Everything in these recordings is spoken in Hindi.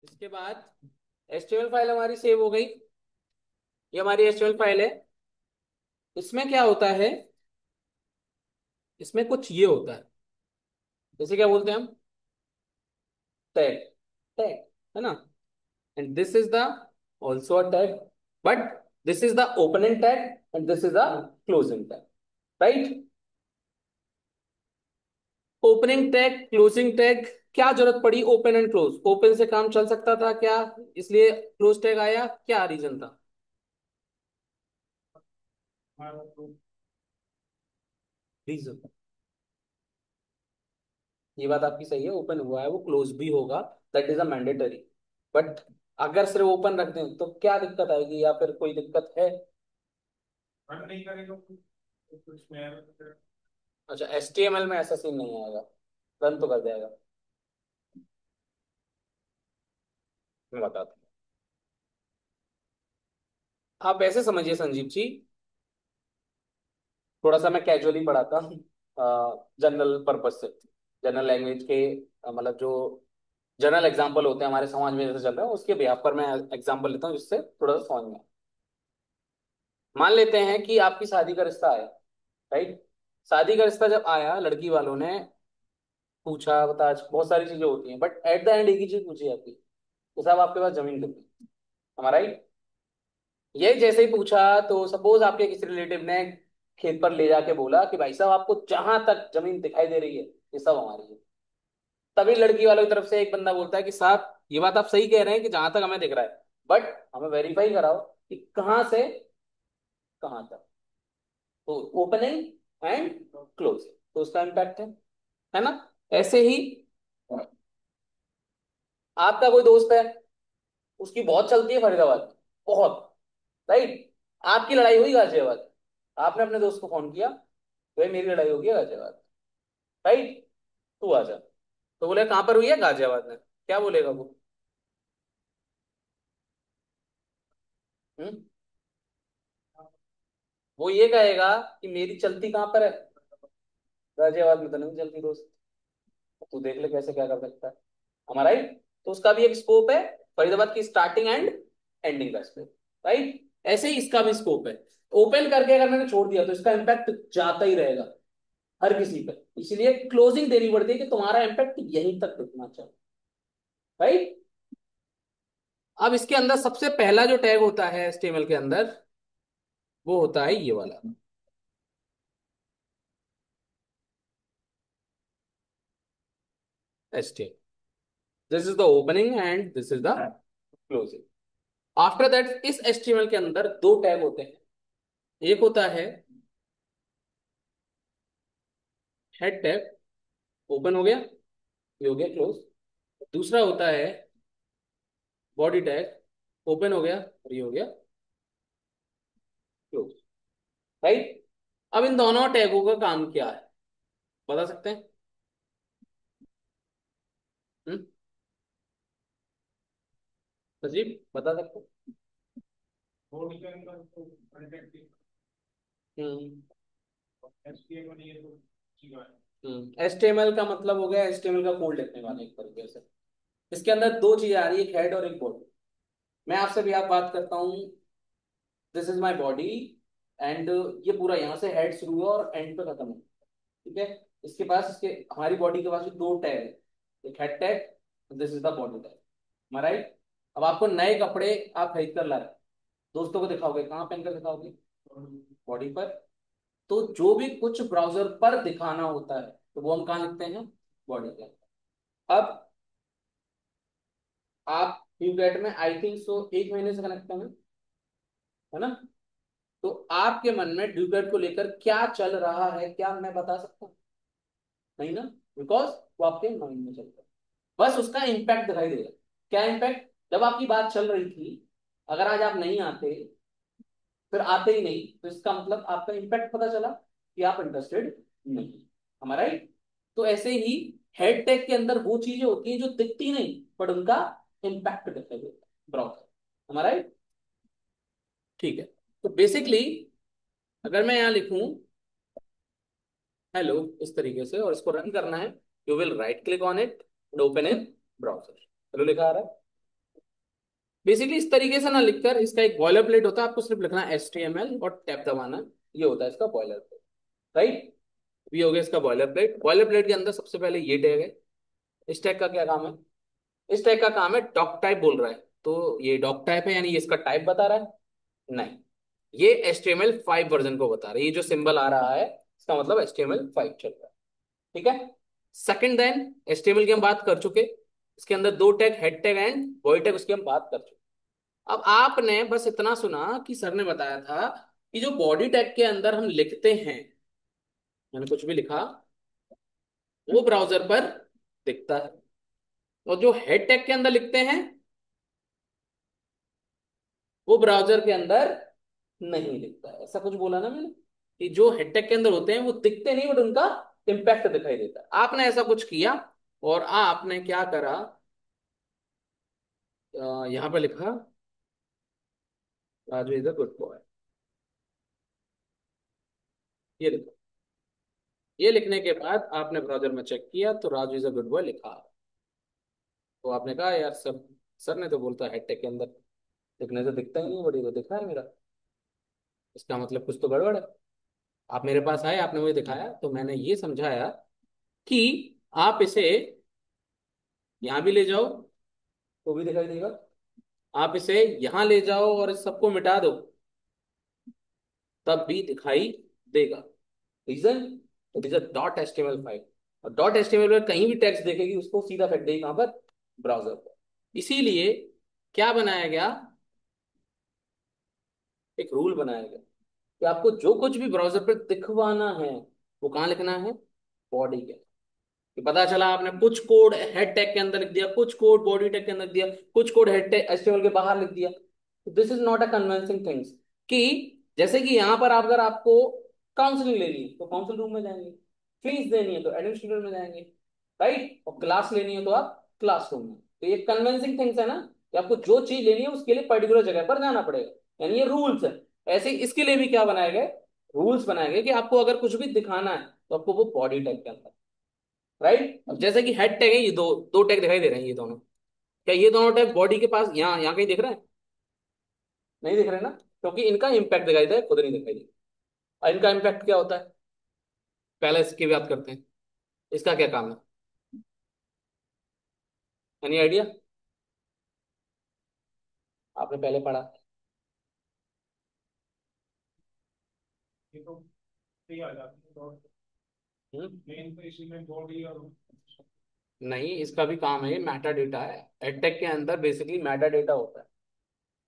इसके बाद HTML फाइल हमारी सेव हो गई। ये हमारी HTML फाइल है। इसमें क्या होता है, इसमें कुछ ये होता है, जैसे क्या बोलते हैं हम, टैग। टैग है ना। And this is the also a tag, but this is the opening tag and this is the closing tag, right. Opening tag, closing tag, क्या जरूरत पड़ी ओपन एंड क्लोज? ओपन से काम चल सकता था क्या, इसलिए क्लोज टैग आया, क्या रीजन था? रीजन, ये बात आपकी सही है, ओपन हुआ है वो क्लोज भी होगा, that is a mandatory. But अगर सिर्फ ओपन रख दें तो क्या दिक्कत आएगी, या फिर कोई दिक्कत है? रन नहीं करेगा तो कुछ में error वगैरह। अच्छा, HTML में ऐसा सीन नहीं आएगा, रन तो कर जाएगा। मैं बताता हूँ, आप ऐसे समझिए संजीव जी, थोड़ा सा मैं कैजुअली पढ़ाता हूँ, जनरल पर्पज से, जनरल लैंग्वेज के, मतलब जो जनरल एग्जाम्पल होते हैं हमारे समाज में जैसे चल रहा है उसके बेहाफ पर मैं एग्जाम्पल लेता हूँ जिससे थोड़ा सा समझ में आए। मान लेते हैं कि आपकी शादी का रिश्ता आया, राइट। शादी का रिश्ता जब आया, लड़की वालों ने पूछा, बता, बहुत सारी चीजें होती हैं, बट एट द एंड एक ही चीज पूछी जाती है कि साहब आपके पास जमीन कितनी, हमारा ही। ये जैसे ही पूछा तो सपोज आपके किसी रिलेटिव ने खेत पर ले जाके बोला कि भाई साहब आपको जहां तक जमीन दिखाई दे रही है ये सब हमारी है। तभी लड़की वालों की तरफ से एक बंदा बोलता है कि साहब ये बात आप सही कह रहे हैं कि जहां तक हमें दिख रहा है, बट हमें वेरीफाई कराओ कि कहां से कहां तक। तो ओपनिंग एंड क्लोजिंग, तो उसका इम्पैक्ट है ना। ऐसे ही आपका कोई दोस्त है, उसकी बहुत चलती है फरीदाबाद में, बहुत, राइट। आपकी लड़ाई हुई गाजियाबाद, आपने अपने दोस्त को फोन किया, भाई मेरी लड़ाई होगी गाजियाबाद, राइट, तू आ जा। तो बोले कहां पर हुई है, गाजियाबाद में, क्या बोलेगा वो? हम्म? वो ये कहेगा कि मेरी चलती कहां पर है, गाजियाबाद में तो नहीं चलती दोस्त। तू देख ले कैसे क्या कर सकता है, हमारा, राइट। तो उसका भी एक स्कोप है, फरीदाबाद की स्टार्टिंग एंड एंडिंग का स्कोप, राइट। ऐसे ही इसका भी स्कोप है। ओपन करके अगर मैंने छोड़ दिया तो इसका इम्पैक्ट जाता ही रहेगा हर किसी पर, इसलिए क्लोजिंग देनी पड़ती है कि तुम्हारा इम्पैक्ट यहीं तक रुकना चाहिए, राइट। अब इसके अंदर सबसे पहला जो टैग होता है HTML के अंदर, वो होता है ये वाला, HTML। This is the opening and this is the closing. After that इस HTML के अंदर दो टैग होते हैं। एक होता है हेड टैग, ओपन हो गया, ये हो गया क्लोज। दूसरा होता है बॉडी टैग, ओपन हो गया और ये हो गया क्लोज, राइट। अब इन दोनों टैगों का काम क्या है, बता सकते हैं? हम्म? सजीव, बता सकते वो डिजाइन का तो कंटेंट हैं? हम्म। एचटीएमएल ये तो अच्छी बात है। HTML का मतलब हो गया, HTML का कोड लिखने वाले एक तरीके से। इसके अंदर दो चीजें आ रही है, एक हेड और एक बॉडी। मैं आपसे भी आप बात करता हूँ, this is my body, and ये पूरा यहाँ से हेड शुरू हुआ और एंड पे खत्म है, ठीक है। इसके पास, इसके हमारी बॉडी के पास भी दो टैग है, एक head tag, this is the body tag, right. अब आपको नए कपड़े आप खरीद कर लाए, दोस्तों को दिखाओगे, कहाँ पहन कर दिखाओगे? बॉडी पर। तो जो भी कुछ ब्राउजर पर दिखाना होता है तो वो हम कहाँ लिखते हैं, बॉडी पर। अब आप ड्यूकेट में आई थिंक सो 1 महीने से कनेक्ट है ना। तो आपके मन में ड्यूकेट को लेकर क्या चल रहा है, क्या मैं बता सकता हूँ? नहीं ना, बिकॉज वो आपके माइंड में चलता है। बस उसका इम्पैक्ट दिखाई देगा। क्या इम्पैक्ट? जब आपकी बात चल रही थी, अगर आज आप नहीं आते, फिर आते ही नहीं, तो इसका मतलब आपका इम्पैक्ट पता चला कि आप इंटरेस्टेड नहीं, हमारा राइट। तो ऐसे ही हेड टेक के अंदर वो चीजें होती हैं जो दिखती नहीं, बट उनका इम्पैक्ट दिखाई देता है ब्राउजर, हमारा राइट। ठीक है। तो बेसिकली अगर मैं यहाँ लिखूं हेलो इस तरीके से और इसको रन करना है, you will write click on it and open in browser. Hello लिखा आ रहा है, बेसिकली इस तरीके से ना लिखकर, इसका एक बॉयलर प्लेट होता है, आपको सिर्फ लिखना है HTML और टैब दबाना है। ये होता है इसका बॉयलर प्लेट, राइट। ये हो गया इसका बॉयलर प्लेट। बॉयलर प्लेट के अंदर सबसे पहले ये टैग है। इस टैग का क्या काम है? इस टैग का काम है डॉक टाइप बोल रहा है, तो ये डॉक टाइप है, यानी ये इसका टाइप बता रहा है? नहीं, ये HTML5 वर्जन को बता रहा है। ये जो सिंबल आ रहा है इसका मतलब HTML5 चल रहा है, ठीक है। सेकंड, देन HTML की हम बात कर चुके। इसके अंदर दो tag, head tag and body tag, उसकी हम बात कर चुके। अब आपने बस इतना सुना कि सर ने बताया था कि जो बॉडी टैग के अंदर हम लिखते हैं, मैंने कुछ भी लिखा, वो ब्राउजर पर दिखता है, और जो हेड टैग के अंदर लिखते हैं वो ब्राउजर के अंदर नहीं दिखता है। ऐसा कुछ बोला ना मैंने, कि जो हेड टैग के अंदर होते हैं वो दिखते नहीं, बट उनका इम्पैक्ट दिखाई देता है। आपने ऐसा कुछ किया, और आपने क्या करा, यहां पर लिखा Raju is a good boy, ये लिखा। ये लिखने के बाद आपने ब्राउजर में चेक किया तो Raju is a good boy लिखा। तो आपने कहा यार सर, सर ने तो बोलता है हेड टैग के अंदर दिखने से दिखता ही नहीं, बड़ी को दिखा है मेरा, इसका मतलब कुछ तो गड़बड़ है। आप मेरे पास आए, आपने मुझे दिखाया, तो मैंने ये समझाया कि आप इसे यहां भी ले जाओ तो भी दिखाई देगा, आप इसे यहां ले जाओ और इस सबको मिटा दो तब भी दिखाई देगा। Reason, it is a dot HTML file, और डॉट HTML में कहीं भी टेक्स्ट देखेगी उसको सीधा फेंक देगी कहां पर? ब्राउजर पर। इसीलिए क्या बनाया गया, एक रूल बनाया गया कि आपको जो कुछ भी ब्राउजर पर दिखवाना है वो कहाँ लिखना है? बॉडी के। कि पता चला आपने कुछ कोड हेड टैग के अंदर लिख दिया, कुछ कोड बॉडी टैग के अंदर लिख दिया, कुछ कोड हेड टैग HTML के बाहर लिख दिया, this is not a convincing things. कि जैसे कि यहां पर अगर आपको काउंसलिंग लेनी है तो काउंसिल रूम में जाएंगे, फीस देनी है तो एडमिनिस्ट्रेटर में जाएंगे, राइट, और क्लास लेनी है तो आप क्लासरूम में। तो ये कन्विंसिंग थिंग्स है ना, कि आपको जो चीज लेनी है उसके लिए पर्टिकुलर जगह पर जाना पड़ेगा, यानी ये रूल्स है। ऐसे ही इसके लिए भी क्या बनाए गए? रूल्स बनाए गए कि आपको अगर कुछ भी दिखाना है तो आपको वो बॉडी टैग के अंदर, राइट। अब जैसे कि हेड टैग है, ये दो दो टैग दिखाई दे रहे हैं, ये दोनों, क्या ये दोनों टैग बॉडी के पास यहाँ यहाँ कहीं दिख रहे हैं? नहीं दिख रहे ना, क्योंकि इनका इंपैक्ट दिखाई दे, खुद नहीं दिखाई दे। और इनका इंपैक्ट क्या होता है? पहले इसकी बात करते हैं, इसका क्या काम है? Any idea? आपने पहले पढ़ा? ये तो सही आ जाती है डॉट। हम्म। मेन तो इसी में बॉडी और नहीं, इसका भी काम है, ये मेटा डेटा है। एडटेक के अंदर बेसिकली मेटा डेटा होता है,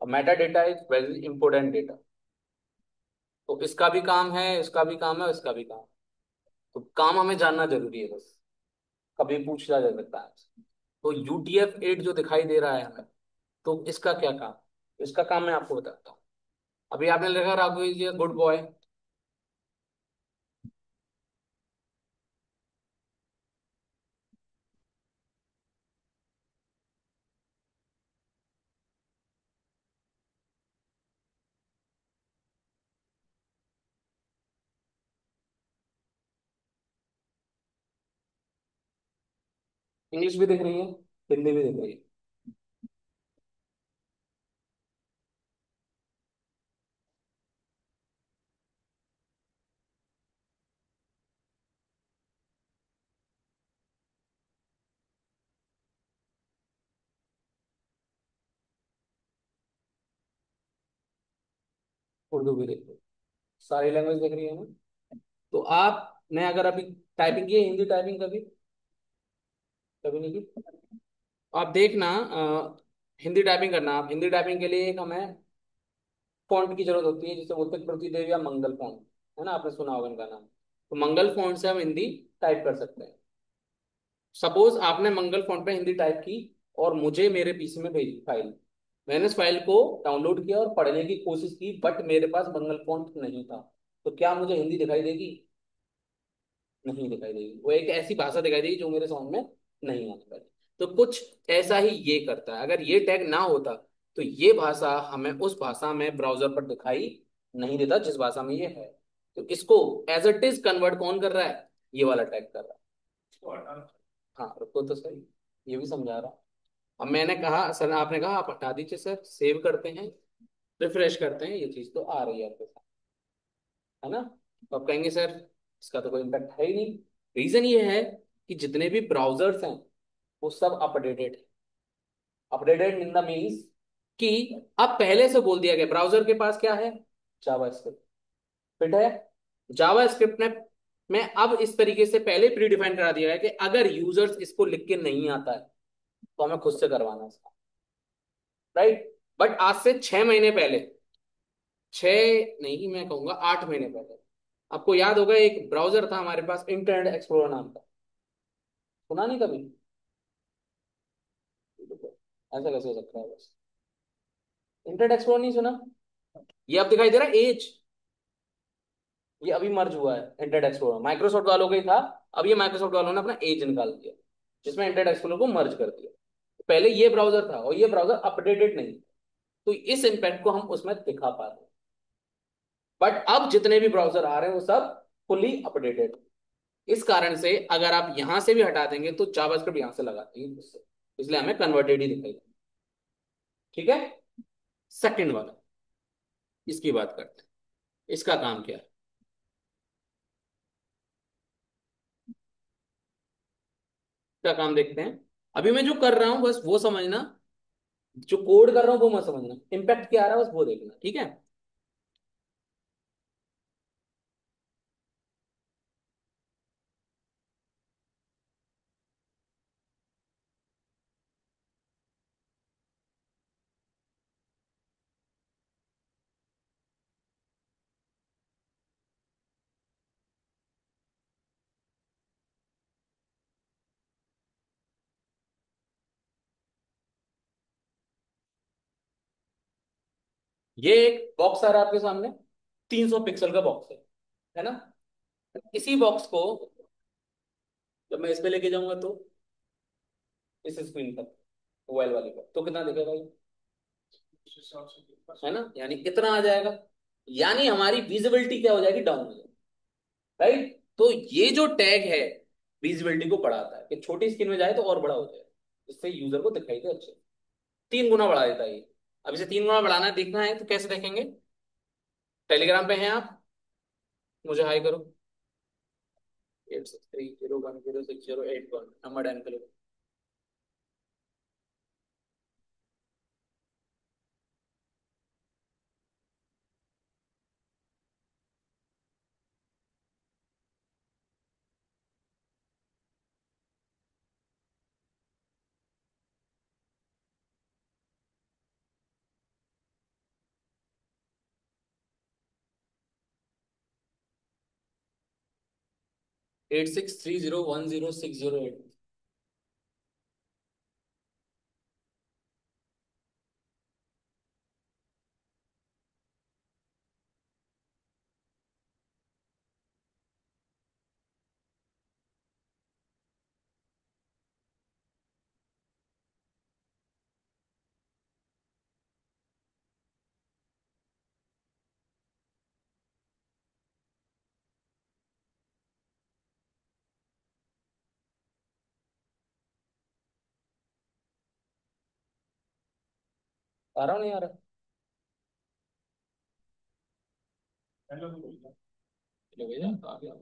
और Meta data is very important data. तो इसका भी काम है, इसका भी काम है, और इसका भी काम है। तो काम हमें जानना जरूरी है बस, कभी पूछा जा सकता है आपसे। तो UTF-8 जो दिखाई दे रहा है हमें, तो इसका क्या काम? इसका काम मैं आपको बताता हूँ। अभी आपने लिखा Raghav ji good boy, English भी दिख रही है, हिंदी भी दिख रही है। उर्दू भी दिख रही है, सारी लैंग्वेज दिख रही है ना। तो आपने अगर अभी टाइपिंग की है, हिंदी टाइपिंग कभी कभी नहीं की? आप देखना, हिंदी टाइपिंग करना। आप हिंदी टाइपिंग के लिए एक हमें फॉन्ट की जरूरत होती है, जिसे बोलते हैं प्रतिदेव या मंगल फॉन्ट, है ना, आपने सुना होगा इनका नाम। तो मंगल फॉन्ट से हम हिंदी टाइप कर सकते हैं। सपोज आपने मंगल फॉन्ट पे हिंदी टाइप की और मुझे मेरे पीसी में भेजी फाइल, मैंने इस फाइल को डाउनलोड किया और पढ़ने की कोशिश की, बट मेरे पास मंगल फॉन्ट नहीं था, तो क्या मुझे हिंदी दिखाई देगी? नहीं दिखाई देगी। वो एक ऐसी भाषा दिखाई देगी जो मेरे समझ में नहीं आने वाली। तो कुछ ऐसा ही ये करता है, अगर ये टैग ना होता तो ये भाषा हमें उस भाषा में ब्राउजर पर दिखाई नहीं देता जिस भाषा में ये है। तो इसको एज इट इज कन्वर्ट कौन कर रहा है? ये वाला टैग कर रहा है। इसको हटाना। हाँ रुको तो सही, ये भी समझा रहा हूँ। अब मैंने कहा सर, आपने कहा आप हटा दीजिए सर, सेव करते हैं, रिफ्रेश करते हैं, ये चीज तो आ रही है आपके साथ, है ना। तो आप कहेंगे सर इसका तो कोई इम्पैक्ट है ही नहीं। रीजन ये है कि जितने भी ब्राउजर्स हैं वो सब updated, updated in the means कि अब पहले से बोल दिया गया ब्राउजर के पास क्या है, जावास्क्रिप्ट, फिट है। जावास्क्रिप्ट में अब इस तरीके से पहले प्री डिफाइन करा दिया है कि अगर यूजर्स इसको लिख के नहीं आता है तो हमें खुद से करवाना है इसका, राइट। बट आज से 6 महीने पहले, छह नहीं मैं कहूंगा 8 महीने पहले, आपको याद होगा एक ब्राउजर था हमारे पास इंटरनेट एक्सप्लोरर नाम का, सुना नहीं कभी? ऐसा कैसे हो सकता है बस, इंटरनेट एक्सप्लोरर नहीं सुना? ये अब दिखाई दे रहा है एज, ये अभी मर्ज हुआ है इंटरनेट एक्सप्लोरर, माइक्रोसॉफ्ट वालों का ही था, अब ये माइक्रोसॉफ्ट वालों ने अपना एज निकाल दिया जिसमें इंटरनेट एक्सप्लोरर को मर्ज कर दिया। पहले ये ब्राउजर था और ये ब्राउजर अपडेटेड नहीं, तो इस इम्पैक्ट को हम उसमें दिखा पा रहे हैं। बट अब जितने भी ब्राउजर आ रहे हैं वो सब फुली अपडेटेड, इस कारण से अगर आप यहां से भी हटा देंगे तो जावास्क्रिप्ट यहां से लगा देंगे उससे, इसलिए हमें कन्वर्टेड ही दिखाई देगा। ठीक है। सेकंड वाला, इसकी बात करते हैं, इसका काम क्या है, इसका काम देखते हैं। अभी मैं जो कर रहा हूं बस वो समझना, जो कोड कर रहा हूं वो मत समझना, इम्पैक्ट क्या आ रहा है बस वो देखना, ठीक है। ये एक बॉक्स आ रहा है आपके सामने, 300 पिक्सल का बॉक्स है ना। इसी बॉक्स को जब मैं इस पे लेके जाऊंगा तो इस स्क्रीन तक, मोबाइल वाले पर, तो कितना दिखेगा ये, उस हिसाब से है ना, यानी कितना आ जाएगा, यानी हमारी विजिबिलिटी क्या हो जाएगी, डाउन हो जाएगी, राइट। तो ये जो टैग है विजिबिलिटी को बढ़ाता है कि छोटी स्क्रीन में जाए तो और बड़ा हो जाए, इससे यूजर को दिखाई दे अच्छे, 3 गुना बढ़ा देता है ये। अब इसे 3 गुना बढ़ाना है, देखना है तो कैसे देखेंगे, टेलीग्राम पे हैं आप, मुझे हाई करो, 8630106081 नंबर डायल करो। Eight six three zero one zero six zero eight आ रहा हूँ नहीं आ रहा? हेलो। चलो भैया आ गया।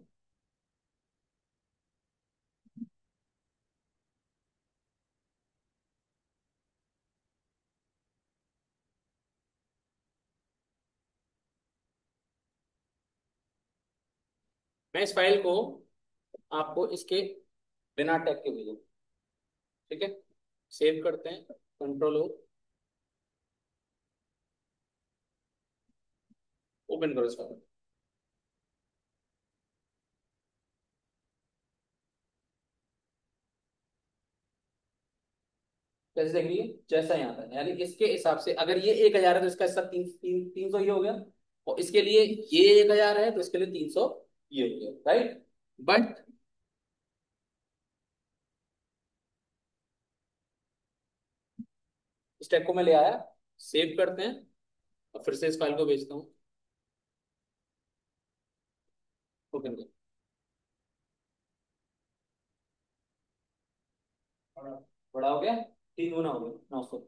मैं इस फाइल को आपको इसके बिना टैग के भेजूँ, ठीक है। सेव करते हैं, कंट्रोल O, ओपन करो इस फाइल। कैसे देख लिए, जैसा यहाँ था, यानी इसके हिसाब से अगर ये 1,000 है तो इसका हिस्सा 300 ये हो गया, और इसके लिए ये 1,000 है तो इसके लिए 300 ये हो गया, राइट। बट इस टैग को मैं ले आया, सेव करते हैं और फिर से इस फाइल को भेजता हूँ, ओपन कर, बड़ा हो गया, 3 गुना हो गया 900,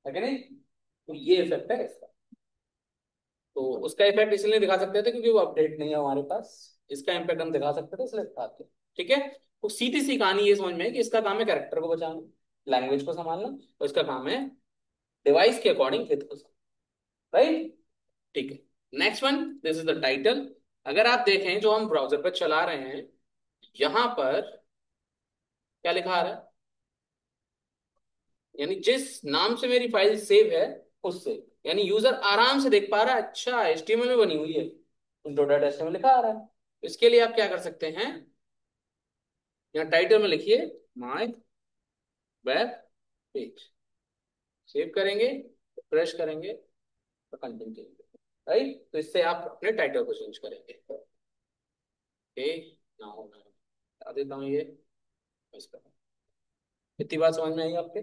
है कि नहीं? तो ये इफेक्ट है इसका। तो उसका इफेक्ट इसलिए दिखा सकते थे क्योंकि वो अपडेट नहीं है हमारे पास। इसका इम्पैक्ट हम दिखा सकते थे इसलिए दिखाते हैं। ठीक है। तो सीधी सी कहानी ये समझ में है कि इसका काम है कैरेक्टर को बचाना, लैंग्वेज को संभालना, और इसका काम है डिवाइस के अकॉर्डिंग हित को संभालना। राइट। ठीक है। Next one, this is the title. अगर आप देखें जो हम ब्राउजर पर चला रहे हैं, यहां पर क्या लिखा आ रहा है, यानी जिस नाम से मेरी फाइल सेव है उससे, यानी यूजर आराम से देख पा रहा है, अच्छा एचटीएमएल में बनी हुई है, डॉट एचटीएमएल लिखा आ रहा है। इसके लिए आप क्या कर सकते हैं, यहाँ टाइटल में लिखिए माय वेब पेज, सेव करेंगे, फ्रेश करेंगे, तो कंटेंट चेंज, राइट। तो इससे आप अपने टाइटल को चेंज करेंगे। ओके, नाउ मैं बता देता हूँ ये इसका। इतनी बात समझ में आई आपके?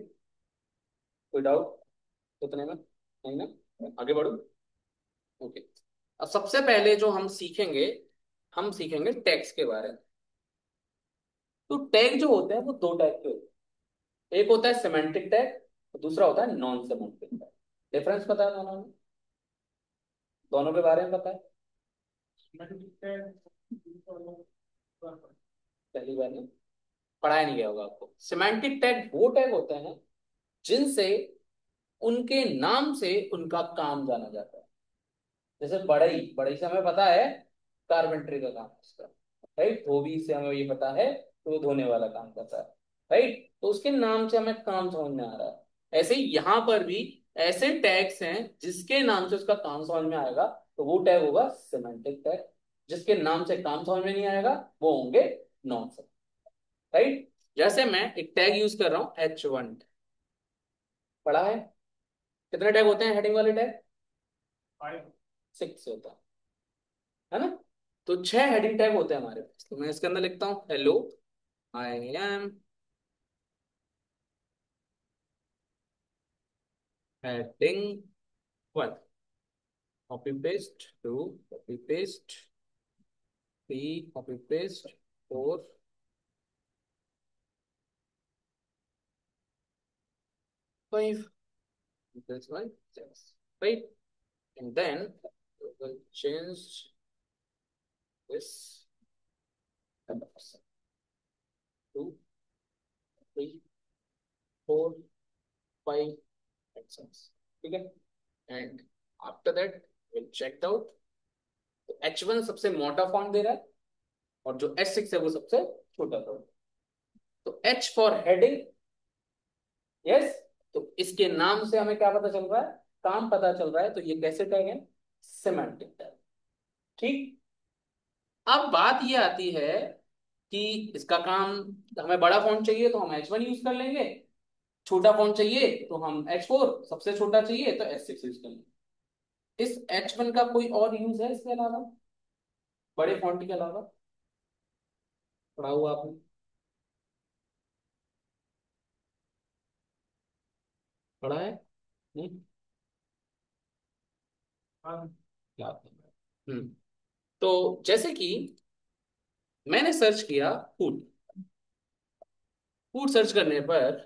कोई डाउट उतने में? नहीं ना? आगे बढ़ो। ओके। अब सबसे पहले जो हम सीखेंगे, हम सीखेंगे टैग्स के बारे में। तो टैग जो होते हैं वो दो टाइप के होते हैं, एक होता है सिमेंटिक टैग, दूसरा होता है नॉन सिमेंटिक टैग। डिफरेंस पता है दोनों में? दोनों के बारे में पता है? पहली बार नहीं पढ़ाया नहीं गया होगा आपको। सिमेंटिक टैग वो टैग होते हैं जिनसे उनके नाम से उनका काम जाना जाता है। जैसे बढ़ई, बढ़ई से हमें पता है कारपेंटरी का काम है उसका, राइट। धोबी से हमें ये पता है तो वो धोने वाला काम करता है, राइट। तो उसके नाम से हमें काम समझ में आ रहा है। ऐसे ही यहाँ पर भी ऐसे टैग्स हैं जिसके नाम से उसका काम समझ में आएगा, तो वो टैग होगा सिमेंटिक टैग। जिसके नाम से काम समझ में नहीं आएगा वो होंगे नॉन सेमेंटिक, राइट। जैसे मैं एक टैग यूज कर रहा हूँ H1, पढ़ा है? कितने टैग होते हैं हेडिंग वाले टैग? 6 होता है ना? तो 6 हेडिंग टैग होते हैं हमारे पास। तो मैं इसके अंदर लिखता हूँ hello, I am heading 1, copy paste 2, copy paste 3, copy paste 4, 5, this one 6, right? And then we will change this 2, 3, 4, 5 and 6, ठीक है। And after that will check out. तो H1 सबसे मोटा फॉन्ट दे रहा है और जो H6 है वो सबसे छोटा फॉन्ट। तो H फॉर हेडिंग, यस। तो इसके नाम से हमें क्या पता चल रहा है, काम पता चल रहा है, तो ये कैसे टैग है, सिमेंटिक टैग। ठीक। अब बात ये आती है कि इसका काम, हमें बड़ा फॉन्ट चाहिए तो हम H1 यूज कर लेंगे, छोटा फॉन्ट चाहिए तो हम H4, सबसे छोटा चाहिए तो H6 यूज कर लेंगे। इस H1 का कोई और यूज है इसके अलावा, बड़े फॉन्ट के अलावा? पढ़ा हुआ आपने? पढ़ा है? नहीं? याद नहीं। तो जैसे कि मैंने सर्च किया फूड, फूड सर्च करने पर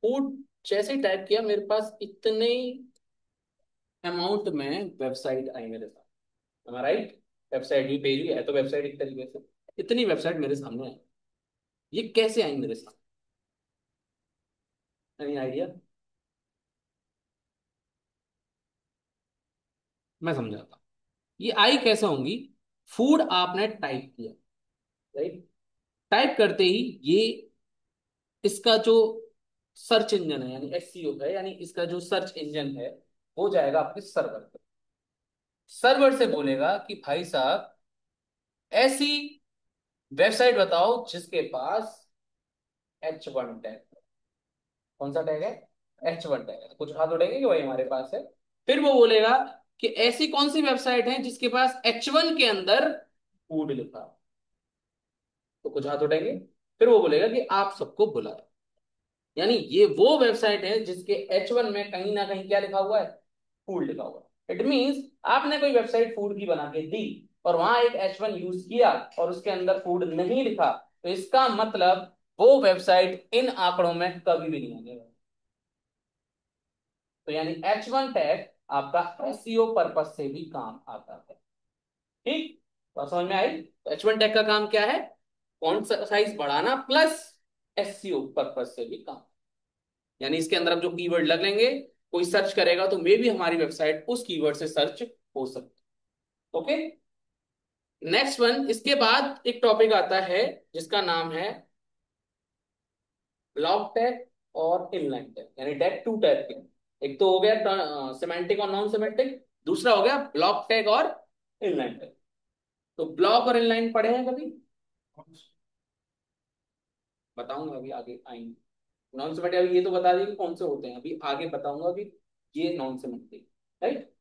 फूड जैसे टाइप किया, मेरे पास इतने अमाउंट में वेबसाइट आई मेरे साथ, राइट। वेबसाइट भी, पेज भी है तो वेबसाइट एक तरीके से, इतनी वेबसाइट मेरे सामने आई। ये कैसे आई मेरे सामने? Any idea? मैं समझाता हूँ। ये आई कैसे होंगी। फूड आपने टाइप किया, राइट। टाइप करते ही ये, इसका जो सर्च इंजन है यानी एसईओ है, यानी इसका जो सर्च इंजन है वो जाएगा आपके सर्वर पे। सर्वर से बोलेगा कि भाई साहब ऐसी वेबसाइट बताओ जिसके पास H1 टैग। कौन सा टैग है? H1 टैग है। तो कुछ हाथ उठेंगे कि भाई हमारे पास है। फिर वो बोलेगा कि ऐसी कौन सी वेबसाइट है जिसके पास H1 के अंदर फूड लिखा हो। तो कुछ हाथ उठेंगे। फिर वो बोलेगा कि आप सबको बुलाए, यानी ये वो वेबसाइट है जिसके H1 में कहीं ना कहीं क्या लिखा हुआ है, फूड लिखा हुआ है। इट मीन्स आपने कोई वेबसाइट फूड की बना के दी और वहां एक H1 यूज किया और उसके अंदर फूड नहीं लिखा, तो इसका मतलब वो वेबसाइट इन आंकड़ों में कभी भी नहीं आएगा। तो यानी H1 टैग आपका एसईओ पर्पस से भी काम आता है। ठीक, तो समझ में आई। तो H1 टैग का काम क्या है? फॉन्ट साइज बढ़ाना प्लस एसईओ पर्पस से भी काम। यानी इसके अंदर अब जो कीवर्ड लगेंगे, कोई सर्च करेगा तो मे भी हमारी वेबसाइट उस कीवर्ड से सर्च हो सकती है। ओके, नेक्स्ट वन, इसके बाद एक टॉपिक आता है जिसका नाम है ब्लॉक टैग और इनलाइन टैग, यानी टैग टू टाइप के। एक तो हो गया सिमेंटिक और नॉन सिमेंटिक, दूसरा हो गया ब्लॉक टैग और इनलाइन टैग। तो ब्लॉक और इनलाइन पढ़े हैं कभी? बताऊंगा अभी आगे आएंगे। नॉन सिमेंटिक अभी ये तो बता दिए कि कौन से होते हैं, अभी आगे बताऊंगा अभी। ये नॉन सिमेंटिक, राइट।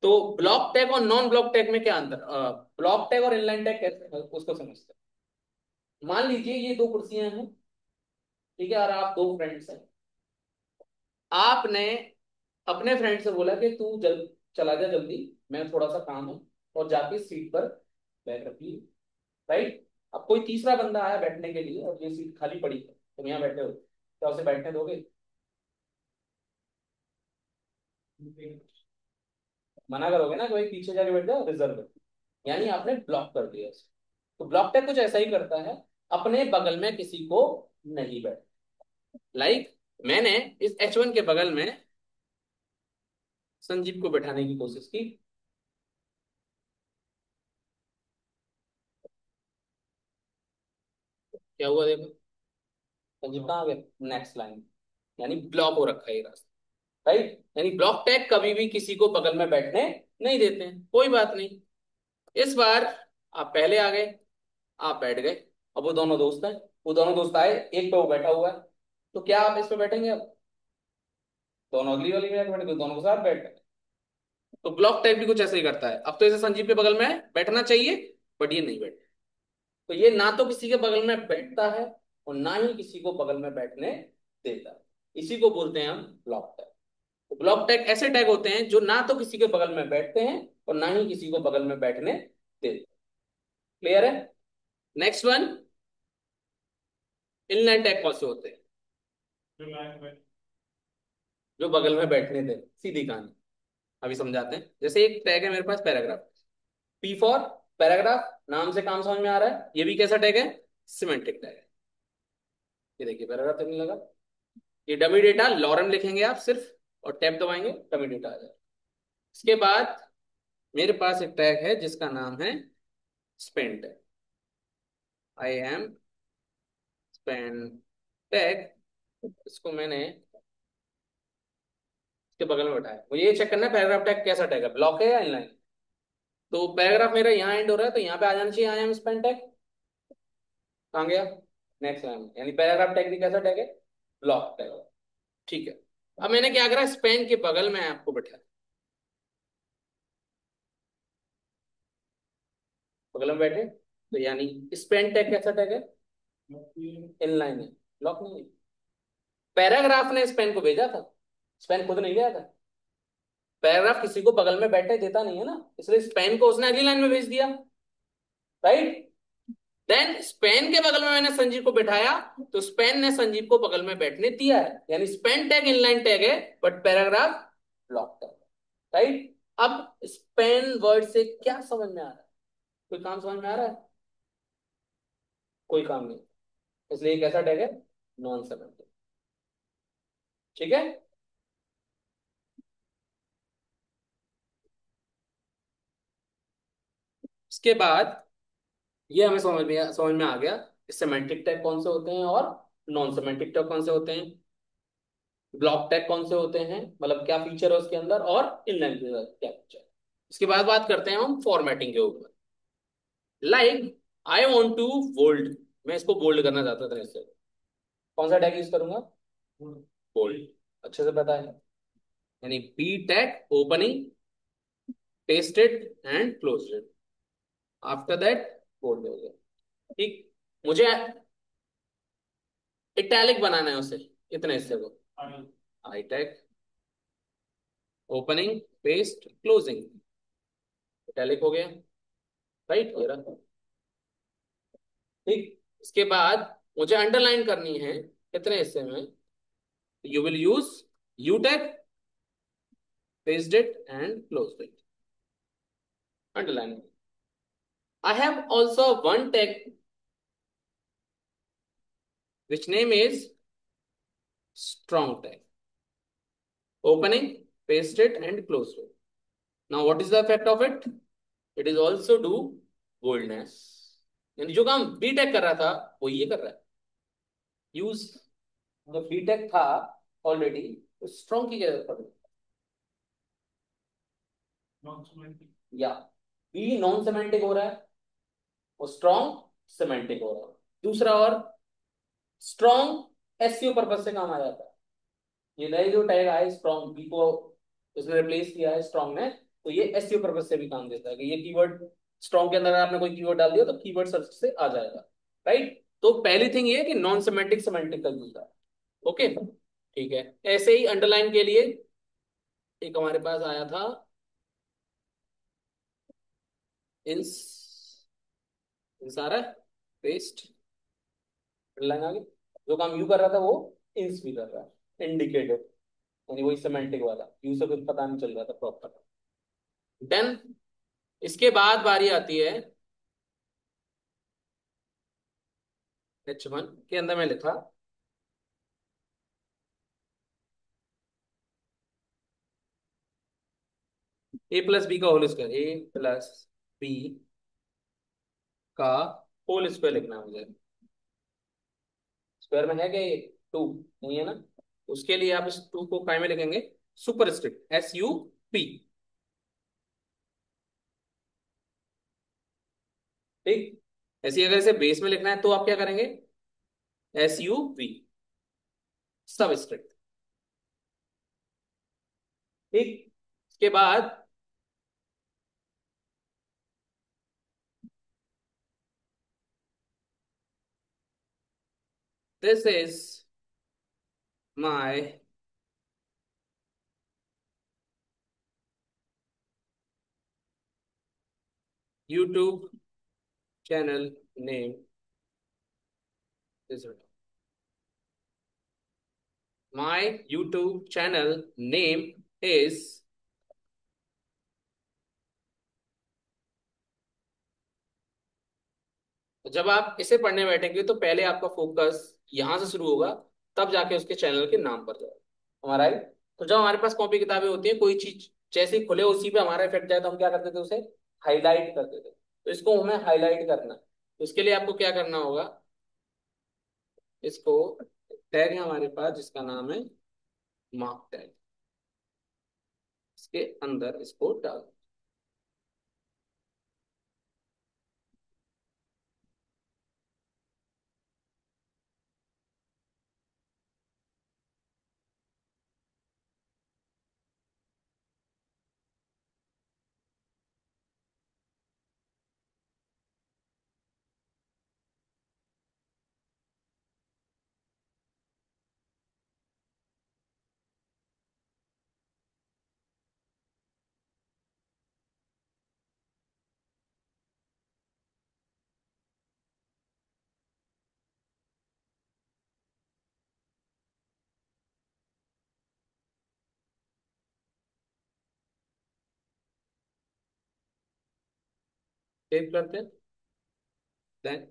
तो ब्लॉक टैग और नॉन ब्लॉक टैग में क्या अंतर, ब्लॉक टैग और इनलाइन टैग कैसे उसको समझते हैं। मान लीजिए ये दो कुर्सियां हैं, ठीक है, और आप दो फ्रेंड्स हैं। आपने अपने फ्रेंड से बोला कि तू जल्द चला जा जल्दी, मैं थोड़ा सा काम है, और जाके सीट पर बैठ रखिए, राइट। अब कोई तीसरा बंदा आया बैठने के लिए और ये सीट खाली पड़ी है, तुम यहाँ बैठे हो, क्या उसे बैठने दोगे? मना करोगे ना कि भाई पीछे जाके बैठ जाओ, रिजर्व है। यानी आपने ब्लॉक कर दिया उसे। तो ब्लॉक टैग कुछ ऐसा ही करता है, अपने बगल में किसी को नहीं बैठ। लाइक मैंने इस H1 के बगल में संजीव को बैठाने की कोशिश की। क्या हुआ देखो, संजीव कहाँ आ गया नेक्स्ट लाइन, यानी ब्लॉक हो रखा है ये रास्ता, राइट। यानी ब्लॉक टैग कभी भी किसी को बगल में बैठने नहीं देते हैं। कोई बात नहीं, इस बार आप पहले आ गए, आप बैठ गए। अब वो दोनों दोस्त हैं, वो दोनों दोस्त आए, एक पे वो बैठा हुआ है, तो क्या आप इस पे बैठेंगे? अब दोनों अगली वाली में बैठेंगे, दोनों के साथ बैठ गए। तो ब्लॉक टैग भी कुछ ऐसा ही करता है। अब तो इसे संजीव के बगल में बैठना चाहिए, बट ये नहीं बैठ। तो ये ना तो किसी के बगल में बैठता है और ना ही किसी को बगल में बैठने देता है। इसी को बोलते हैं हम ब्लॉक टैग। तो ब्लॉक टैग ऐसे टैग होते हैं जो ना तो किसी के बगल में बैठते हैं और ना ही किसी को बगल में बैठने देते। क्लियर है? नेक्स्ट वन, इनलाइन टैग कौन से होते हैं? जो लाइन में जो बगल में बैठने दे, सीधी कहानी। अभी समझाते हैं। जैसे एक टैग है मेरे पास पैराग्राफ, पी फॉर पैराग्राफ, नाम से काम समझ में आ रहा है। ये भी कैसा टैग है? सिमेंटिक टैग है। ये देखिए पैराग्राफ तक नहीं लगा। ये डमी डेटा लॉरम लिखेंगे आप सिर्फ, और टैब दबाएंगे, डमी डेटा आ जाएगा। इसके बाद मेरे पास एक टैग है जिसका नाम है Spain tag. I am Spain tag. इसको मैंने इसके बगल में बैठाया। मुझे ये चेक करना है पैराग्राफ टैग कैसा टैग है, ब्लॉक है या इनलाइन। तो पैराग्राफ मेरा यहाँ एंड हो रहा है, तो यहाँ पे आ जाना चाहिए आई एम स्पेन टैग। कहाँ गया? Next line. यानी पैराग्राफ टैग भी कैसा टैग है? Block tag. ठीक है। अब मैंने क्या करा, स्पेन के बगल में आपको बैठा, बगल में बैठे, तो यानी स्पेन टैग कैसा टैग है? इनलाइन है, ब्लॉक नहीं है। पैराग्राफ ने स्पेन को भेजा था, स्पेन खुद नहीं गया था। पैराग्राफ किसी को बगल में बैठने देता नहीं है ना, इसलिए स्पेन को उसने अगली लाइन में भेज दिया, राइट। देन स्पेन के बगल में मैंने संजीव को बैठाया, तो स्पेन ने संजीव को बगल में बैठने दिया है, यानी स्पेन टैग इनलाइन टैग है, but paragraph block tag, right. अब स्पेन वर्ड से क्या समझ में आ रहा है? कोई काम समझ में आ रहा है? कोई काम नहीं, इसलिए एक ऐसा टैग है नॉन सेमेंटिक। ठीक है। इसके बाद ये हमें समझ में आ गया सेमेंटिक टैग कौन से होते हैं और नॉन सेमेंटिक टैग कौन से होते हैं, ब्लॉक टैग कौन से होते हैं, मतलब क्या फीचर है उसके अंदर, और इनलाइन क्या फीचर है। इसके बाद बात करते हैं हम फॉर्मेटिंग के ऊपर। Like I want to bold, मैं इसको बोल्ड करना चाहता था, इससे कौन सा टैग यूज करूंगा? बोल्ड। अच्छे से पता है, यानी B tag opening, pasted and closed, after that bold हो गया। ठीक, मुझे इटैलिक बनाना है उसे, इतने हिस्से को, I tag opening paste closing, italic हो गया, राइट। ठीक, इसके बाद मुझे अंडरलाइन करनी है कितने हिस्से में। You will use you tag, paste it and close it, underline. I have also one tag which name is strong tag. Opening, paste it and close it. Now what is the effect of it? It is also do boldness. यानी जो काम बी टैग कर रहा था वो ये कर रहा है, यूज। जो बी टैग था ऑलरेडी, स्ट्रॉन्ग की जगह पर, या बी नॉन सेमेंटिक हो रहा है और स्ट्रॉन्ग सेमेंटिक हो रहा है। दूसरा, और स्ट्रॉन्ग एसईओ पर्पज से काम आ जाता है। ये नए जो टैग आए स्ट्रॉन्ग, बी को उसने रिप्लेस किया है स्ट्रॉन्ग ने, तो ये एसईओ पर्पज से भी काम देता है कि ये कीवर्ड स्ट्रॉन्ग के अंदर अगर आपने कोई कीवर्ड डाल दिया तो कीवर्ड सर्च से आ जाएगा। राइट, तो पहली थिंग ये है कि नॉन सेमेंटिक सेमेंटिक का यूज है। ओके, ठीक है। ऐसे ही अंडरलाइन के लिए एक हमारे पास आया था इंस, इंसारा पेस्ट, अंडरलाइन आ गई। जो काम यू कर रहा था वो इंस भी कर रहा है, इंडिकेटिव, यानी वही सेमेंटिक वाला, यू से कुछ पता नहीं चल रहा था प्रॉपर। देन इसके बाद बारी आती है H1 के अंदर मैं लिखा ए प्लस बी का होल स्क्वायर, ए प्लस बी का होल स्क्वायर लिखना है मुझे। स्क्वायर में है क्या ये? टू नहीं है ना? उसके लिए आप इस टू को काय में लिखेंगे? Super script SUP। ठीक, ऐसे ही अगर इसे बेस में लिखना है तो आप क्या करेंगे? SUV, सब स्क्रिप्ट। ठीक, इसके बाद this is my YouTube channel name is, my YouTube channel name is। जब आप इसे पढ़ने बैठेंगे तो पहले आपका फोकस यहां से शुरू होगा, तब जाके उसके चैनल के नाम पर जाएगा। हमारा राइट। तो जब हमारे पास कॉपी किताबें होती है, कोई चीज जैसे ही खुले उसी पे हमारा इफेक्ट जाए तो हम क्या करते थे? उसे हाईलाइट करते थे। तो इसको हमें हाईलाइट करना है, तो इसके लिए आपको क्या करना होगा? इसको टैग है हमारे पास जिसका नाम है मार्क टैग, इसके अंदर इसको डाल। सेव करते हैं, then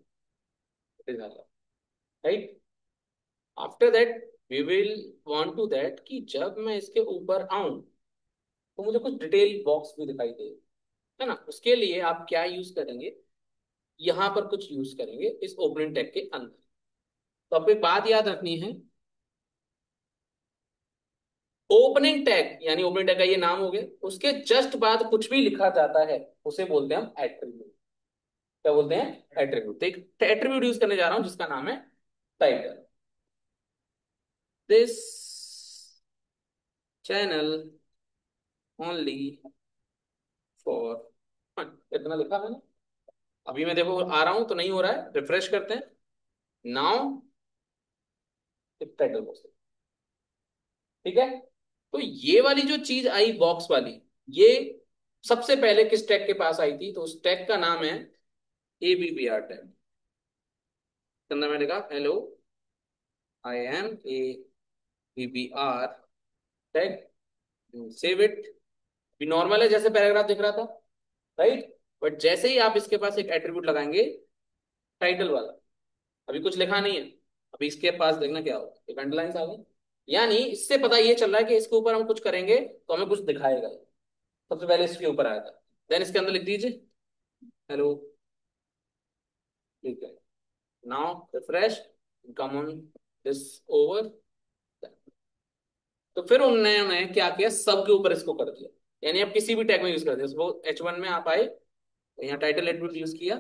right. After that we will want to that कि जब मैं इसके ऊपर आऊं तो मुझे कुछ डिटेल बॉक्स भी दिखाई दे, है ना? उसके लिए आप क्या यूज करेंगे? यहां पर कुछ यूज करेंगे इस ओपनिंग टैग के अंदर। तो आपको एक बात याद रखनी है, ओपनिंग टैग यानी ओपनिंग टैग का ये नाम हो गया, उसके जस्ट बाद कुछ भी लिखा जाता है उसे बोलते हैं हम एट्रीब्यूट। क्या बोलते हैं? एट्रीब्यूट। तो एक एट्रीब्यूट यूज करने जा रहा हूं जिसका नाम है title. This channel only for fun, इतना लिखा मैंने। अभी मैं देखो आ रहा हूं तो नहीं हो रहा है, रिफ्रेश करते हैं। नाउ टाइटल बॉक्स, ठीक है। तो ये वाली जो चीज आई बॉक्स वाली, ये सबसे पहले किस टैग के पास आई थी? तो उस टैग का नाम है ABBR टैग। इसके अंदर मैंने लिखा hello I am a V B R tag, save it. भी नॉर्मल है जैसे पैराग्राफ दिख रहा था, राइट। बट जैसे ही आप इसके पास एक एट्रीब्यूट लगाएंगे, टाइटल वाला, अभी कुछ लिखा नहीं है, अभी इसके पास देखना क्या होगा, एक अंडरलाइन आ गई। यानी इससे पता ये चल रहा है कि इसके ऊपर हम कुछ करेंगे तो हमें कुछ दिखाएगा। सबसे पहले इसके ऊपर आया था, देन इसके अंदर लिख दीजिए हेलो। ठीक है, now refresh, come on this over. तो फिर उन्होंने क्या किया, सब के ऊपर इसको कर दिया। यानी आप किसी भी टैग में यूज कर दिया, सपोज H1 में आप आए, तो यहाँ टाइटल एट्रीब्यूट यूज किया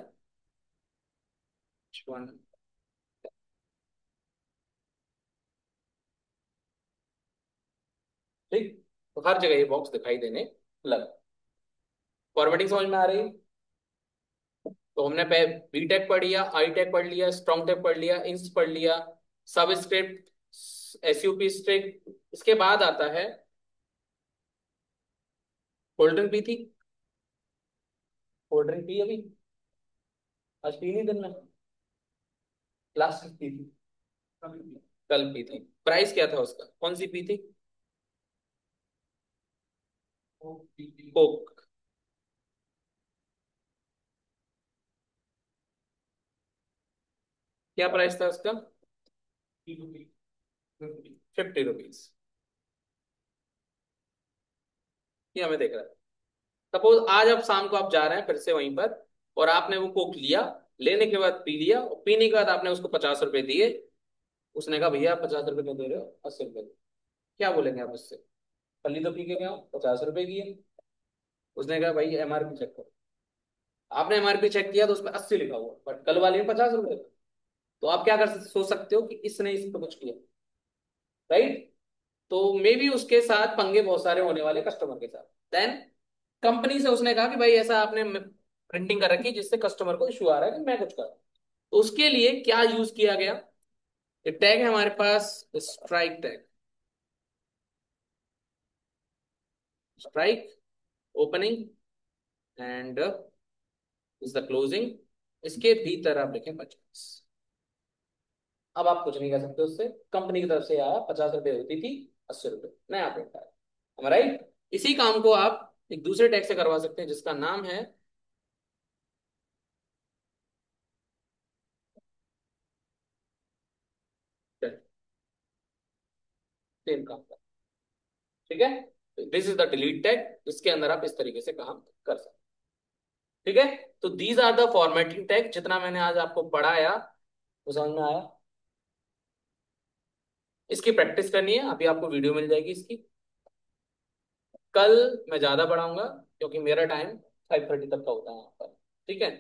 H1। ठीक, तो हर जगह ये बॉक्स दिखाई देने लगा। फॉर्मेटिंग समझ में आ रही है? तो हमने बी टैग पढ़ लिया, आई टैग पढ़ लिया, स्ट्रॉन्ग टैग पढ़ लिया, इंस्ट पढ़ लिया, सब स्क्रिप्ट, एसयूपी स्ट्रिक्ट। इसके बाद आता है कोल्ड ड्रिंक पी थी, कोल्ड ड्रिंक पी अभी, आज पी नहीं दिन में, लास्ट पी थी, कल पी थी। प्राइस क्या था उसका, कौन सी पी थी? कोक। क्या प्राइस था उसका? 50 रुपीज। ये हमें देख रहा है। सपोज आज आप शाम को आप जा रहे हैं फिर से वहीं पर, और आपने वो कोक लिया, लेने के बाद पी लिया, और पीने के बाद आपने उसको 50 रुपए दिए। उसने कहा भैया आप 50 रुपए क्यों दे रहे हो, 80 रुपए दो। क्या बोलेंगे आप उससे? कल ही तो पी के गया, 50 रुपए की है। उसने कहा भाई एमआरपी चेक करो। आपने एमआरपी चेक किया तो उसमें 80 लिखा हुआ, बट कल वाले में 50 रुपए। तो आप क्या कर सोच सकते हो कि इसने इस पर कुछ किया, राइट। तो मे बी उसके साथ पंगे बहुत सारे होने वाले कस्टमर के साथ। देन कंपनी से उसने कहा कि भाई ऐसा आपने प्रिंटिंग कर रखी है जिससे कस्टमर को इशू आ रहा है कि मैं कुछ कर। तो उसके लिए क्या यूज किया गया, एक टैग है हमारे पास, strike tag. Strike opening and is the closing, इसके भीतर आप लिखें 50। अब आप कुछ नहीं कर सकते उससे, कंपनी की तरफ से आया, 50 रुपए होती थी, 80 रुपए नया प्रिंट आया, राइट। इसी काम को आप एक दूसरे टैग से करवा सकते हैं जिसका नाम है, सेम काम का, ठीक है। This is the delete tag, इसके अंदर आप इस तरीके से काम कर सकते हैं, ठीक है। तो these are the formatting tag. जितना मैंने आज आपको पढ़ाया वो समझ में आया? इसकी प्रैक्टिस करनी है, अभी आपको वीडियो मिल जाएगी इसकी। कल मैं ज्यादा पढ़ाऊंगा क्योंकि मेरा टाइम 5:30 तक का होता है यहाँ पर, ठीक है।